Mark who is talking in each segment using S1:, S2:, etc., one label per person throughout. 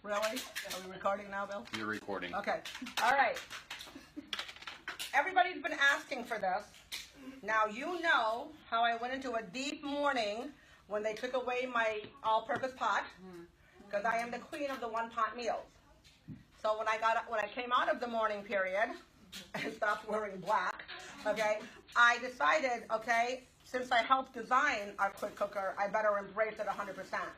S1: Really? Are we recording now, Bill?
S2: You're recording.
S1: Okay. All right. Everybody's been asking for this. Now you know how I went into a deep mourning when they took away my all-purpose pot, because I am the queen of the one-pot meals. So when I came out of the mourning period and stopped wearing black, okay, I decided, okay, since I helped design our quick cooker, I better embrace it 100%.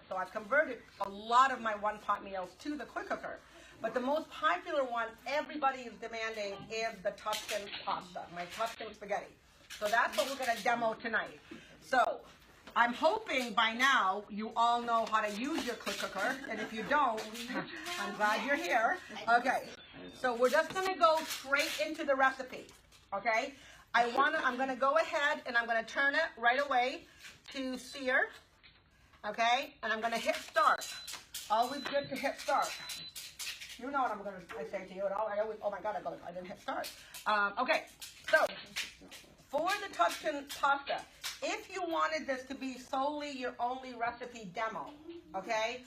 S1: So I've converted a lot of my one-pot meals to the quick cooker. But the most popular one everybody is demanding is the Tuscan pasta, my Tuscan spaghetti. So that's what we're going to demo tonight. So I'm hoping by now you all know how to use your quick cooker. And if you don't, I'm glad you're here. Okay, so we're just going to go straight into the recipe, okay? I'm going to go ahead and I'm going to turn it right away to sear, okay? And I'm going to hit start. Always good to hit start. You know what I say to you. Oh my God, I didn't hit start. Okay, so for the Tuscan pasta, if you wanted this to be solely your only recipe demo, okay,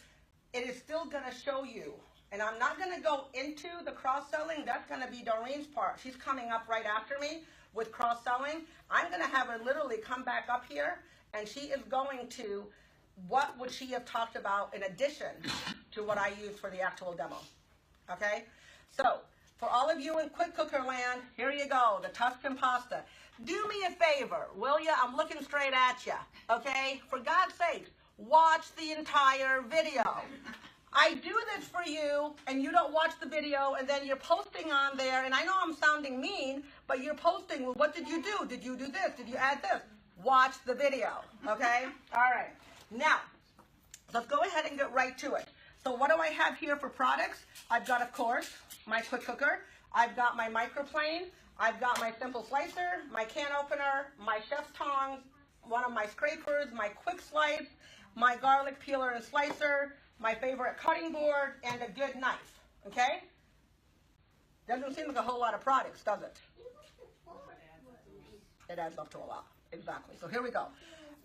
S1: it is still going to show you. And I'm not going to go into the cross-selling. That's going to be Doreen's part. She's coming up right after me with cross-selling. I'm going to have her literally come back up here, and she is going to, what would she have talked about in addition to what I used for the actual demo, okay? So, for all of you in quick cooker land, here you go, the Tuscan pasta. Do me a favor, will ya? I'm looking straight at ya, okay? For God's sake, watch the entire video. I do this for you, and you don't watch the video, and then you're posting on there, and I know I'm sounding mean, but you're posting, well, what did you do? Did you do this? Did you add this? Watch the video, okay? All right. Now, let's go ahead and get right to it. So what do I have here for products? I've got, of course, my quick cooker. I've got my microplane. I've got my simple slicer, my can opener, my chef's tongs, one of my scrapers, my quick slice, my garlic peeler and slicer, my favorite cutting board, and a good knife, okay? Doesn't seem like a whole lot of products, does it? It adds up to a lot, exactly. So here we go.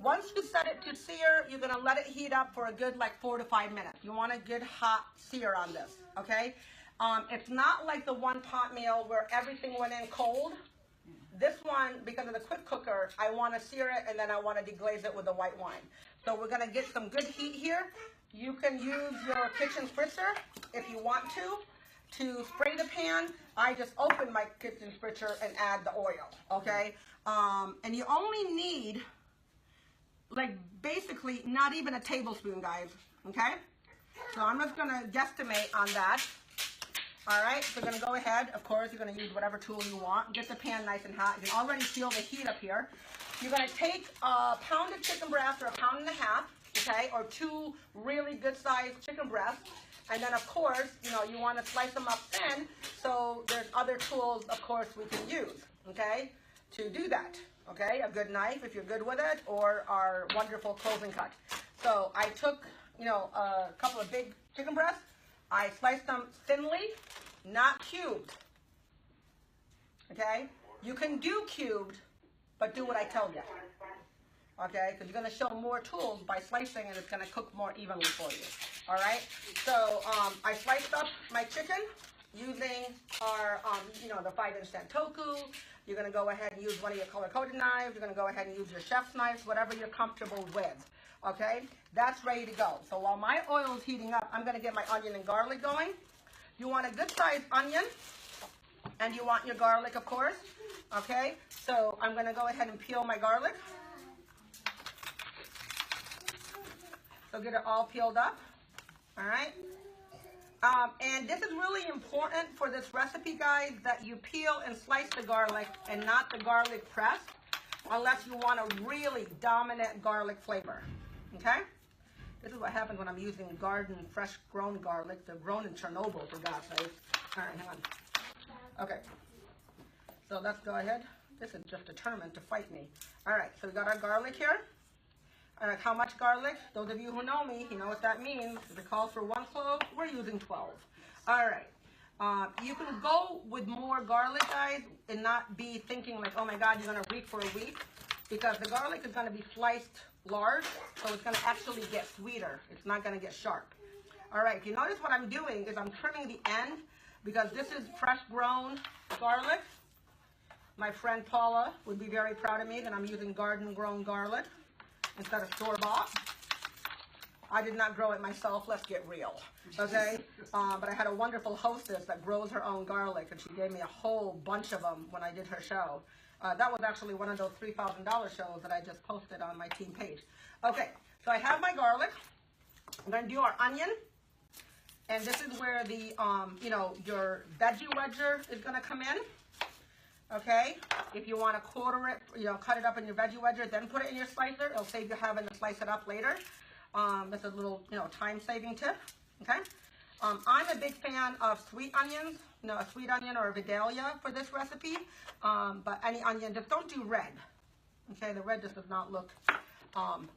S1: Once you set it to sear, you're gonna let it heat up for a good 4 to 5 minutes. You want a good hot sear on this, okay? It's not like the one-pot meal where everything went in cold. This one, because of the quick cooker, I wanna sear it and then I wanna deglaze it with the white wine. So we're gonna get some good heat here. You can use your kitchen spritzer if you want to spray the pan. I just open my kitchen spritzer and add the oil, okay? And you only need, basically not even a tablespoon, guys, okay? So I'm just gonna guesstimate on that. All right, so you're gonna go ahead, of course, you're gonna use whatever tool you want. Get the pan nice and hot. You can already feel the heat up here. You're gonna take a pound of chicken breast or 1.5 pounds, okay, or 2 really good sized chicken breasts. And then of course, you wanna slice them up thin, so there's other tools, of course, we can use, okay, to do that, okay? A good knife, if you're good with it, or our wonderful closing cut. So I took, a couple of big chicken breasts. I sliced them thinly, not cubed, okay? You can do cubed, but do what I tell you, okay? Because you're going to show more tools by slicing, and it's going to cook more evenly for you, all right? So I sliced up my chicken using our, the 5-inch Santoku. You're going to go ahead and use one of your color-coded knives. You're going to go ahead and use your chef's knives, whatever you're comfortable with, okay? That's ready to go. So while my oil is heating up, I'm going to get my onion and garlic going. You want a good-sized onion, and you want your garlic, of course, okay? So I'm going to go ahead and peel my garlic. So get it all peeled up, all right? And this is really important for this recipe, guys, that you peel and slice the garlic and not the garlic pressed, unless you want a really dominant garlic flavor, okay? This is what happens when I'm using garden, fresh-grown garlic. They're grown in Chernobyl, for God's sake. All right, hang on. Okay, so let's go ahead. This is just determined to fight me. All right, so we got our garlic here. All right, how much garlic? Those of you who know me, you know what that means. If it calls for 1 clove, we're using 12. All right. You can go with more garlic, guys, and not be thinking like, oh my God, you're gonna reek for a week, because the garlic is gonna be sliced large, so it's gonna actually get sweeter. It's not gonna get sharp. All right, if you notice what I'm doing is I'm trimming the end because this is fresh grown garlic. My friend Paula would be very proud of me that I'm using garden grown garlic instead of store-bought. I did not grow it myself, let's get real, okay? But I had a wonderful hostess that grows her own garlic, and she gave me a whole bunch of them when I did her show. That was actually one of those $3,000 shows that I just posted on my team page. Okay, so I have my garlic. I'm going to do our onion, and this is where the, your veggie wedger is going to come in. Okay, if you want to quarter it, cut it up in your veggie wedger, then put it in your slicer. It'll save you having to slice it up later. That's a little, time-saving tip. Okay, I'm a big fan of sweet onions. A sweet onion or a Vidalia for this recipe. But any onion, just don't do red. Okay, the red just does not look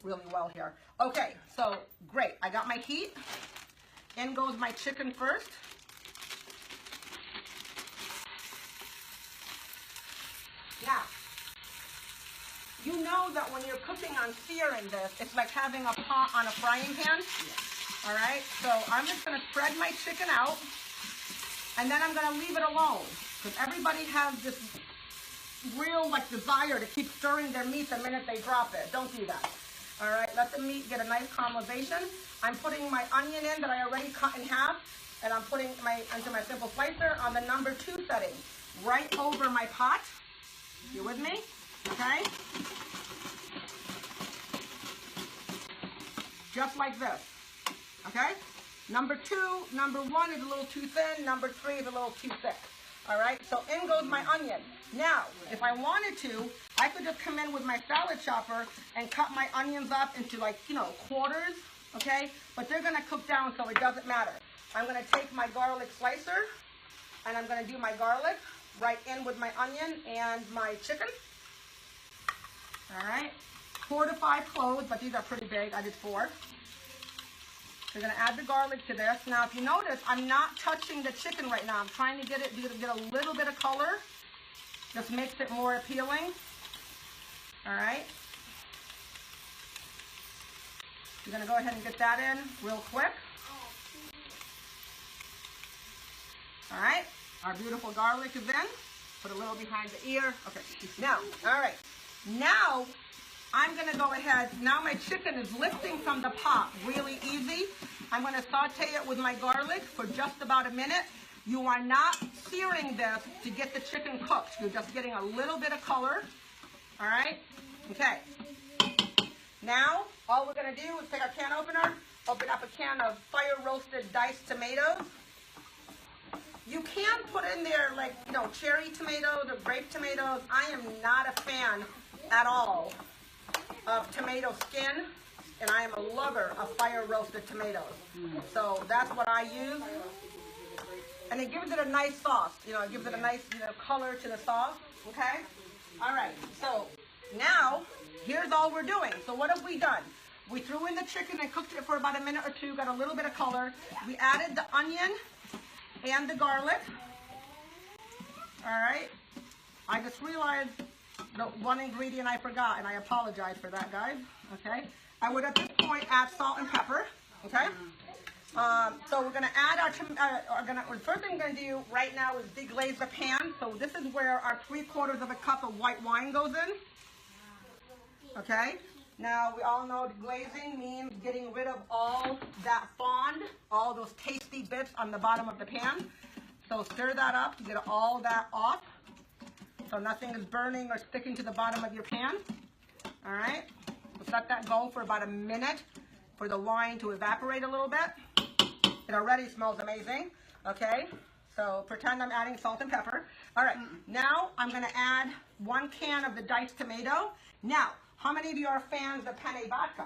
S1: really well here. Okay, so great. I got my heat. In goes my chicken first. Now, you know that when you're cooking on searing this, it's like having a pot on a frying pan. Yeah. All right, so I'm just going to spread my chicken out, and then I'm going to leave it alone because everybody has this real desire to keep stirring their meat the minute they drop it. Don't do that. All right, let the meat get a nice caramelization. I'm putting my onion in that I already cut in half, and I'm putting into my simple slicer on the number 2 setting, right over my pot. You with me? Okay? Just like this. Okay? Number 1 is a little too thin. Number 3 is a little too thick. All right? So in goes my onion. Now, if I wanted to, I could just come in with my salad chopper and cut my onions up into quarters. Okay? But they're going to cook down, so it doesn't matter. I'm going to take my garlic slicer, and I'm going to do my garlic right in with my onion and my chicken. All right, 4 to 5 cloves, but these are pretty big. I did 4. We're going to add the garlic to this. Now, if you notice, I'm not touching the chicken right now. I'm trying to get a little bit of color. Just makes it more appealing. All right. You're going to go ahead and get that in real quick. All right. Our beautiful garlic is in. Put a little behind the ear. Okay. Now, all right. Now, I'm going to go ahead. Now my chicken is lifting from the pot really easy. I'm going to saute it with my garlic for just about a minute. You are not searing this to get the chicken cooked. You're just getting a little bit of color. All right? Okay. Now, all we're going to do is take our can opener, open up a can of fire-roasted diced tomatoes. You can put in there cherry tomatoes or grape tomatoes. I am not a fan at all of tomato skin, and I am a lover of fire-roasted tomatoes. So that's what I use. And it gives it a nice sauce. It gives it a nice color to the sauce. Okay? All right. So now, here's all we're doing. So what have we done? We threw in the chicken and cooked it for about a minute or two, got a little bit of color. We added the onion and the garlic. All right. I just realized the one ingredient I forgot, and I apologize for that, guys. Okay. I would at this point add salt and pepper. Okay. So we're gonna add our first thing we're gonna do right now is deglaze the pan. So this is where our 3/4 of a cup of white wine goes in. Okay. Now we all know deglazing means getting rid of all that fond, all those tasty bits on the bottom of the pan. So stir that up to get all that off, so nothing is burning or sticking to the bottom of your pan. All right. Let's let that go for about a minute for the wine to evaporate a little bit. It already smells amazing. Okay. So pretend I'm adding salt and pepper. All right. Now I'm going to add 1 can of the diced tomato. Now, how many of you are fans of penne vodka?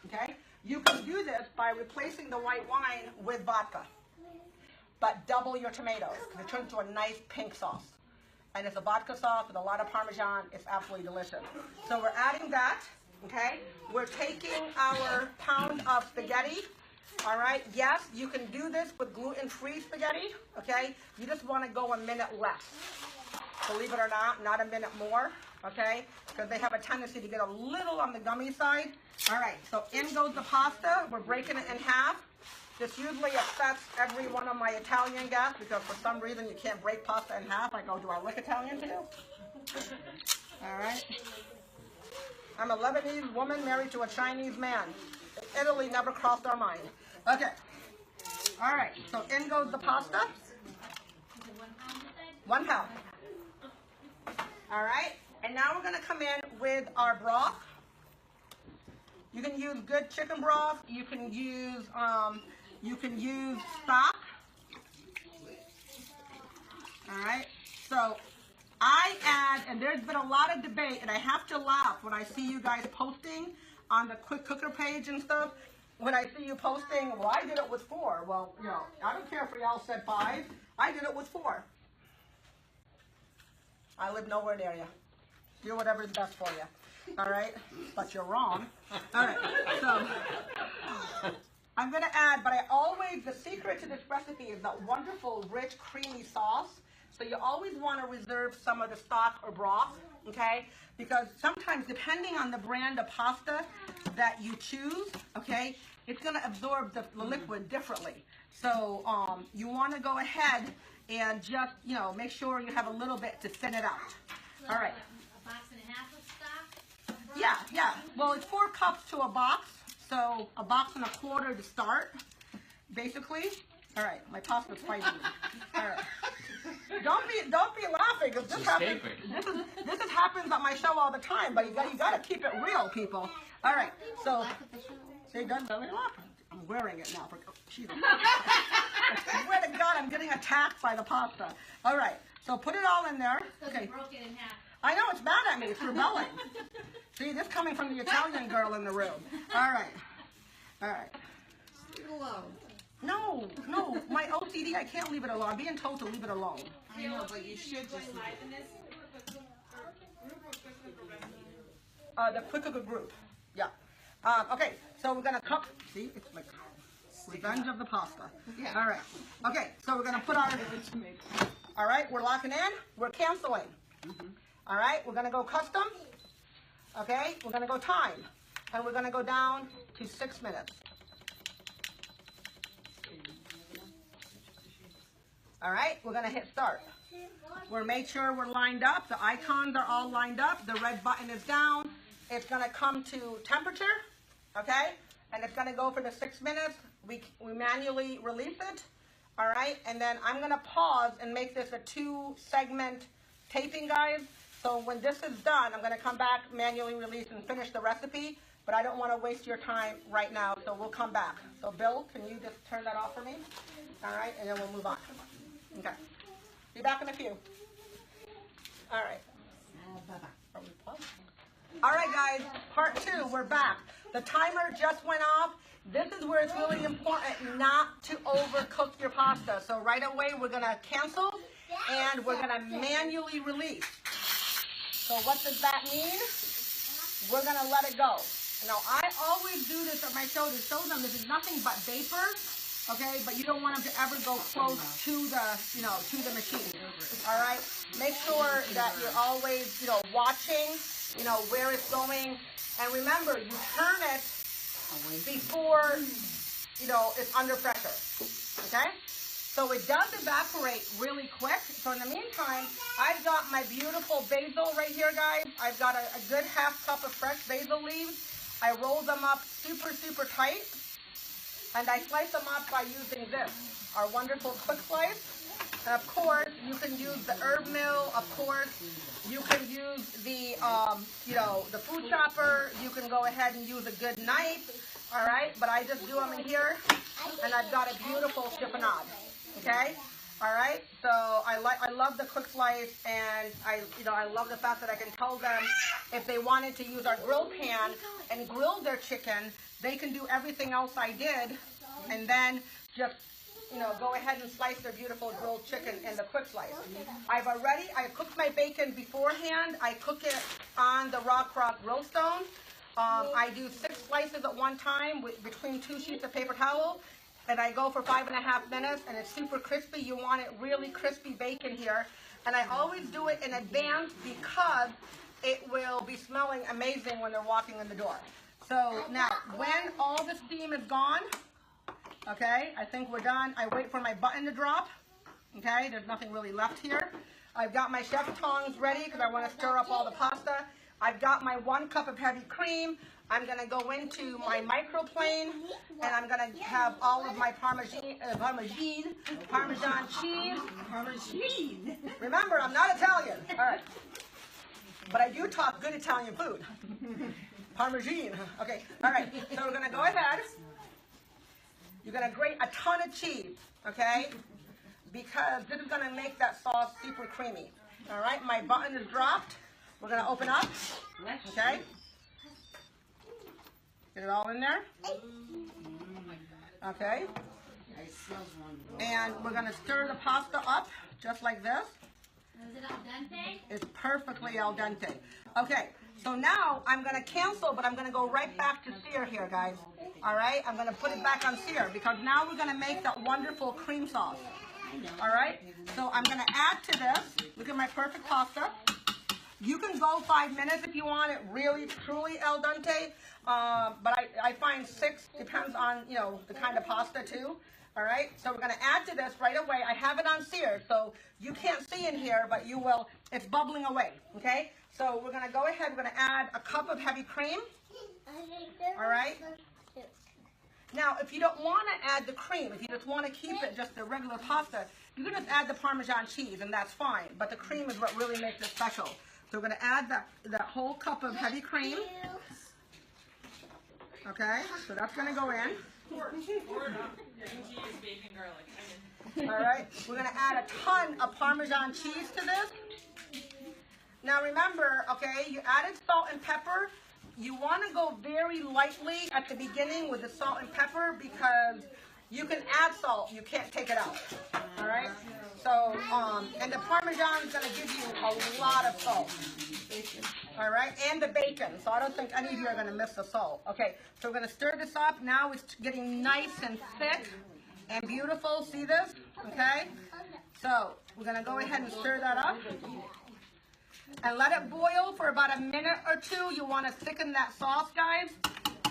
S1: Okay. You can do this by replacing the white wine with vodka, but double your tomatoes because it turns into a nice pink sauce. And it's a vodka sauce with a lot of Parmesan. It's absolutely delicious. So we're adding that. Okay. We're taking our pound of spaghetti. All right. Yes, you can do this with gluten-free spaghetti. Okay. You just want to go a minute less. Believe it or not a minute more. Okay. Because they have a tendency to get a little on the gummy side. All right. So in goes the pasta. We're breaking it in half. This usually upsets every one of my Italian guests because for some reason you can't break pasta in half. I go, do I look Italian to you? All right. I'm a Lebanese woman married to a Chinese man. Italy never crossed our mind. Okay. All right. So in goes the pasta. 1 pound. All right. And now we're going to come in with our broth. You can use good chicken broth. You can use stock. All right. So I add, and there's been a lot of debate, and I have to laugh when I see you guys posting on the Quick Cooker page and stuff. When I see you posting, well, I did it with 4. Well, you know, I don't care if y'all said 5. I did it with 4. I live nowhere near you. Do whatever's best for you. All right? But you're wrong. All right. So I'm going to add, but I always, the secret to this recipe is that wonderful, rich, creamy sauce. So you always want to reserve some of the stock or broth, okay? Because sometimes, depending on the brand of pasta that you choose, okay, it's going to absorb the liquid differently. So you want to go ahead and just, you know, make sure you have a little bit to thin it out. All right.
S2: A box and a half of stock?
S1: Yeah, yeah. Well, it's 4 cups to a box, so a box and a quarter to start, basically. All right, my pasta's fighting me. All right. Don't be laughing, because this happens on my show all the time. But you got to keep it real, people. All right. So they done really laughing. I'm wearing it now. I swear to God, I'm getting attacked by the pasta. All right. So put it all in there.
S2: Okay. Broke it in half.
S1: I know, it's mad at me. It's rebelling. See, this coming from the Italian girl in the room. All right. All right.
S3: Leave it alone.
S1: No, my OCD, I can't leave it alone. I'm being told to leave it alone.
S3: I know, but you should just leave it.
S1: The Quick Cooker group. Yeah. Okay, so we're going to cook. See, it's like revenge of the pasta.
S3: Yeah.
S1: All right. Okay, so we're going to put our... All right, we're locking in. We're canceling. All right, we're going to go custom. Okay, we're going to go time. And we're going to go down to 6 minutes. All right, we're going to hit start. We're make sure we're lined up. The icons are all lined up. The red button is down. It's going to come to temperature, okay? And it's going to go for the 6 minutes. We manually release it, all right? And then I'm going to pause and make this a 2-segment taping, guys. So when this is done, I'm going to come back, manually release, and finish the recipe. But I don't want to waste your time right now, so we'll come back. So Bill, can you just turn that off for me? All right, and then we'll move on. Okay. Be back in a few. All right. All right, guys. Part 2. We're back. The timer just went off. This is where it's really important not to overcook your pasta. So right away, we're going to cancel, and we're going to manually release. So what does that mean? We're going to let it go. Now, I always do this at my show to show them this is nothing but vapor. Okay, but you don't want them to ever go close to the, to the machine. All right, make sure that you're always, watching, where it's going, and remember, you turn it before, it's under pressure. Okay, so it does evaporate really quick. So in the meantime, I've got my beautiful basil right here, guys. I've got a good ½ cup of fresh basil leaves. I roll them up super, super tight. And I slice them up by using this, our wonderful quick slice. And of course, you can use the herb mill. Of course, you can use the, the food chopper. You can go ahead and use a good knife. All right, but I just do them in here, and I've got a beautiful chiffonade. Okay, all right. So I love the quick slice, and I love the fact that I can tell them if they wanted to use our grill pan and grill their chicken. They can do everything else I did, and then just, go ahead and slice their beautiful grilled chicken in the quick slice. I cooked my bacon beforehand. I cook it on the Rock grill stone. I do 6 slices at one time between 2 sheets of paper towel, and I go for 5.5 minutes, and it's super crispy. You want it really crispy bacon here, and I always do it in advance because it will be smelling amazing when they're walking in the door. So now, when all the steam is gone, Okay, I think we're done. I wait for my button to drop. Okay, there's nothing really left here. I've got my chef tongs ready because I want to stir up all the pasta. I've got my 1 cup of heavy cream. I'm going to go into my microplane and I'm going to have all of my Parmesan cheese.
S3: Parmesan.
S1: Remember, I'm not Italian. All right. But I do talk good Italian food. Parmesan. Okay. All right. So we're going to go ahead. You're going to grate a ton of cheese, okay? Because this is going to make that sauce super creamy. All right. My button is dropped. We're going to open up. Okay. Get it all in there. Okay. And we're going to stir the pasta up just like this.
S2: Is it al dente?
S1: It's perfectly al dente. Okay, so now I'm going to cancel, but I'm going to go right back to sear here, guys. All right, I'm going to put it back on sear because now we're going to make that wonderful cream sauce. All right, so I'm going to add to this. Look at my perfect pasta. You can go 5 minutes if you want it really, truly al dente, but I find 6 depends on, you know, the kind of pasta too. All right, so we're going to add to this right away. I have it on sear, so you can't see in here, but you will. It's bubbling away, okay? So we're going to go ahead. We're going to add a cup of heavy cream. All right. Now, if you don't want to add the cream, if you just want to keep it just the regular pasta, you can just add the Parmesan cheese, and that's fine. But the cream is what really makes it special. So we're going to add that whole cup of heavy cream. Okay, so that's going to go in. All right, we're going to add a ton of Parmesan cheese to this. Now remember, okay, you added salt and pepper. You want to go very lightly at the beginning with the salt and pepper because you can add salt, you can't take it out. All right, so, and the Parmesan is going to give you a lot of salt. All right, and the bacon. So I don't think any of you are going to miss the salt. Okay, so we're going to stir this up. Now it's getting nice and thick and beautiful. See this? Okay, so we're going to go ahead and stir that up. And let it boil for about a minute or two. You want to thicken that sauce, guys.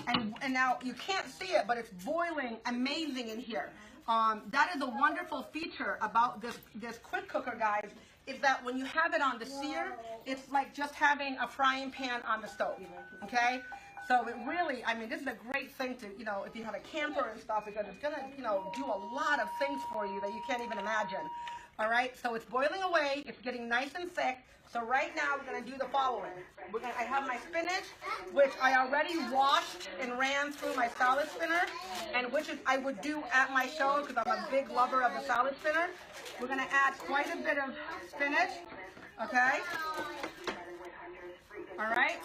S1: And now you can't see it, but it's boiling amazing in here. That is a wonderful feature about this quick cooker, guys, is that when you have it on the sear, it's like just having a frying pan on the stove, okay? So it really, I mean, this is a great thing to, you know, if you have a camper and stuff, because it's going to, you know, do a lot of things for you that you can't even imagine. All right, so it's boiling away. It's getting nice and thick. So right now we're going to do the following. I have my spinach, which I already washed and ran through my salad spinner, and which I would do at my show because I'm a big lover of the salad spinner. We're going to add quite a bit of spinach, okay? All right.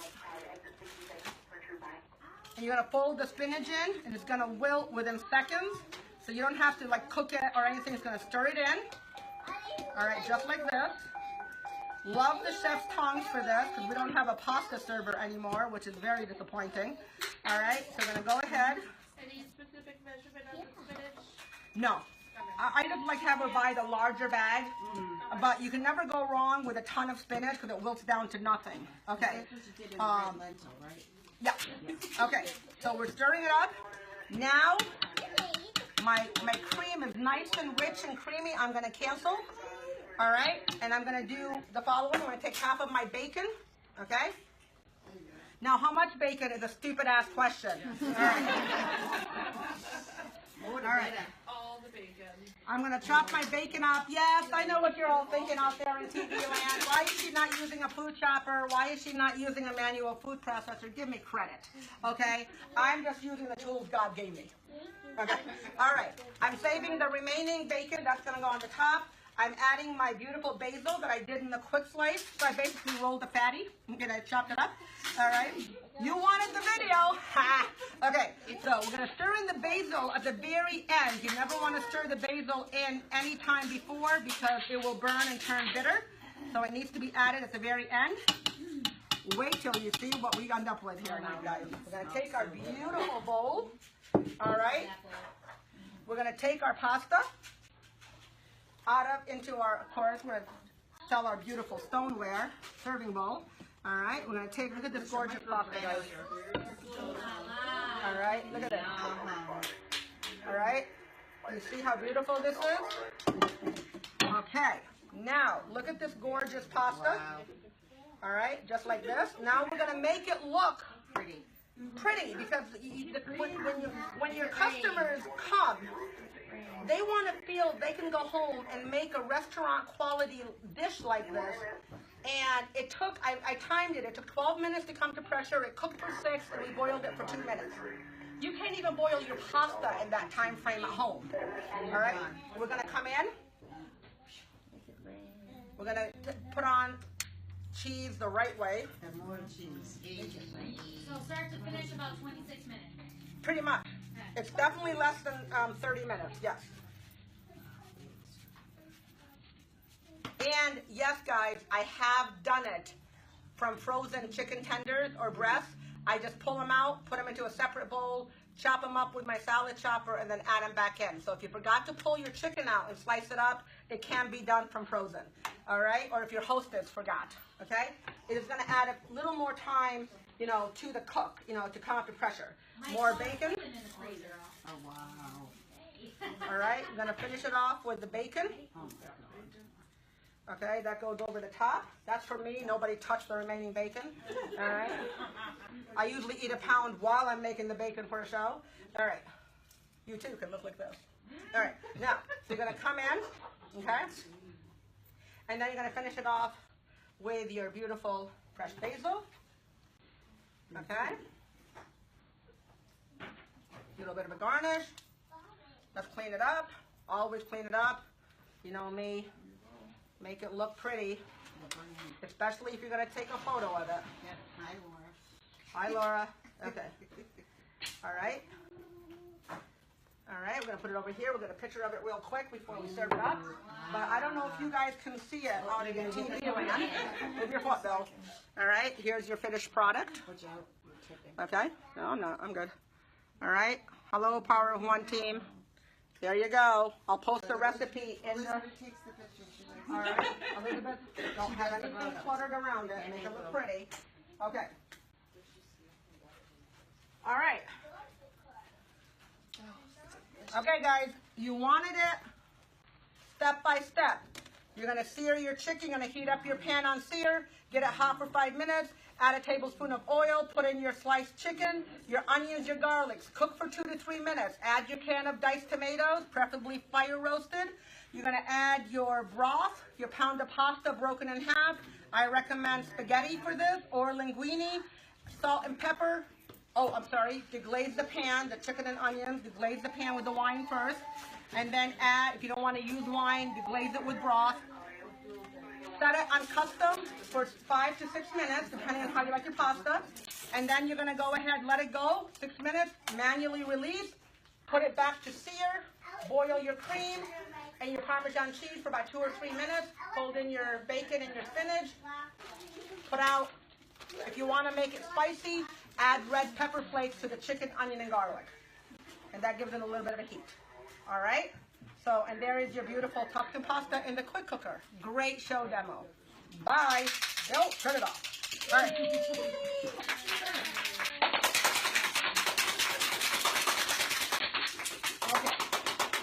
S1: And you're going to fold the spinach in, and it's going to wilt within seconds. So you don't have to like cook it or anything. It's going to stir it in. All right, just like this. Love the chef's tongs for this because we don't have a pasta server anymore, which is very disappointing. All right, so we're going to go ahead.
S3: Any specific measurement of the spinach?
S1: No. I just like have her buy the larger bag, but you can never go wrong with a ton of spinach because it wilts down to nothing. Okay.
S3: That's what you did in the red lentil, right?
S1: Yeah. Okay, so we're stirring it up. Now, my cream is nice and rich and creamy. I'm going to cancel. All right, and I'm going to do the following. I'm going to take half of my bacon, okay? Now, how much bacon is a stupid-ass question. All right. All right.
S3: All the bacon.
S1: I'm going to chop my bacon up. Yes, I know what you're all thinking out there in TV land. Why is she not using a food chopper? Why is she not using a manual food processor? Give me credit, okay? I'm just using the tools God gave me. Okay. All right. I'm saving the remaining bacon. That's going to go on the top. I'm adding my beautiful basil that I did in the quick slice. So I basically rolled the fatty. I'm going to chop it up. All right. You wanted the video. Ha! Okay. So we're going to stir in the basil at the very end. You never want to stir the basil in any time before because it will burn and turn bitter. So it needs to be added at the very end. Wait till you see what we end up with here now, guys. We're going to take our beautiful bowl. All right. We're going to take our pasta out of into our, of course, we're going to sell our beautiful stoneware serving bowl. All right, we're going to take, look at this gorgeous pasta, guys. All right, look at this. All right? You see how beautiful this is? Okay. Now, look at this gorgeous pasta.
S3: Wow.
S1: All right, just like this. Now we're going to make it look pretty because when your customers come, they want to feel they can go home and make a restaurant quality dish like this. And it took, I timed it, it took 12 minutes to come to pressure, it cooked for 6, and we boiled it for 2 minutes. You can't even boil your pasta in that time frame at home. All right, we're going to come in. We're going to put on cheese the right way.
S3: And more cheese.
S2: So start to finish about 26 minutes.
S1: Pretty much. It's definitely less than 30 minutes, yes. And yes, guys, I have done it from frozen chicken tenders or breasts. I just pull them out, put them into a separate bowl, chop them up with my salad chopper, and then add them back in. So if you forgot to pull your chicken out and slice it up, it can be done from frozen, all right? Or if your hostess forgot, okay? It is going to add a little more time, you know, to the cook, you know, to come up to pressure. More bacon.
S2: In the freezer.
S3: Oh, wow.
S1: All right, I'm going to finish it off with the bacon. Okay, that goes over the top. That's for me. Nobody touched the remaining bacon. All right. I usually eat a pound while I'm making the bacon for a show. All right. You too can look like this. All right. Now, so you're going to come in, okay? And then you're going to finish it off with your beautiful fresh basil. Okay? A little bit of a garnish. Let's clean it up. Always clean it up. You know me. Make it look pretty, especially if you're going to take a photo of it.
S3: Yeah. Hi, Laura.
S1: Hi, Laura. Okay. All right. All right, we're going to put it over here. We'll get a picture of it real quick before we serve it up. But I don't know if you guys can see it on the TV land. Move your foot, though. All right, here's your finished product.
S3: Watch out. Chicken.
S1: Okay? No, I'm not. I'm good. All right. Hello, Power of One team. There you go. I'll post the recipe in the...
S3: Elizabeth takes the picture. She likes
S1: All right, Elizabeth, don't have anything cluttered around it. Make it look pretty. Okay. All right. Okay, guys, you wanted it step by step. You're going to sear your chicken. You're going to heat up your pan on sear. Get it hot for 5 minutes. Add a tablespoon of oil. Put in your sliced chicken, your onions, your garlics. Cook for 2 to 3 minutes. Add your can of diced tomatoes, preferably fire roasted. You're going to add your broth, your pound of pasta broken in half. I recommend spaghetti for this or linguine. Salt and pepper. Oh, I'm sorry. Deglaze the pan, the chicken and onions. Deglaze the pan with the wine first. And then add, if you don't want to use wine, deglaze it with broth. Set it on custom for 5 to 6 minutes, depending on how you like your pasta. And then you're going to go ahead, let it go, 6 minutes, manually release. Put it back to sear. Boil your cream and your Parmesan cheese for about 2 or 3 minutes. Fold in your bacon and your spinach. Put out, if you want to make it spicy, add red pepper flakes to the chicken, onion, and garlic. And that gives it a little bit of a heat. All right? So, and there is your beautiful Tuscan pasta in the quick cooker. Great show demo. Bye. Oh, turn it off. All right.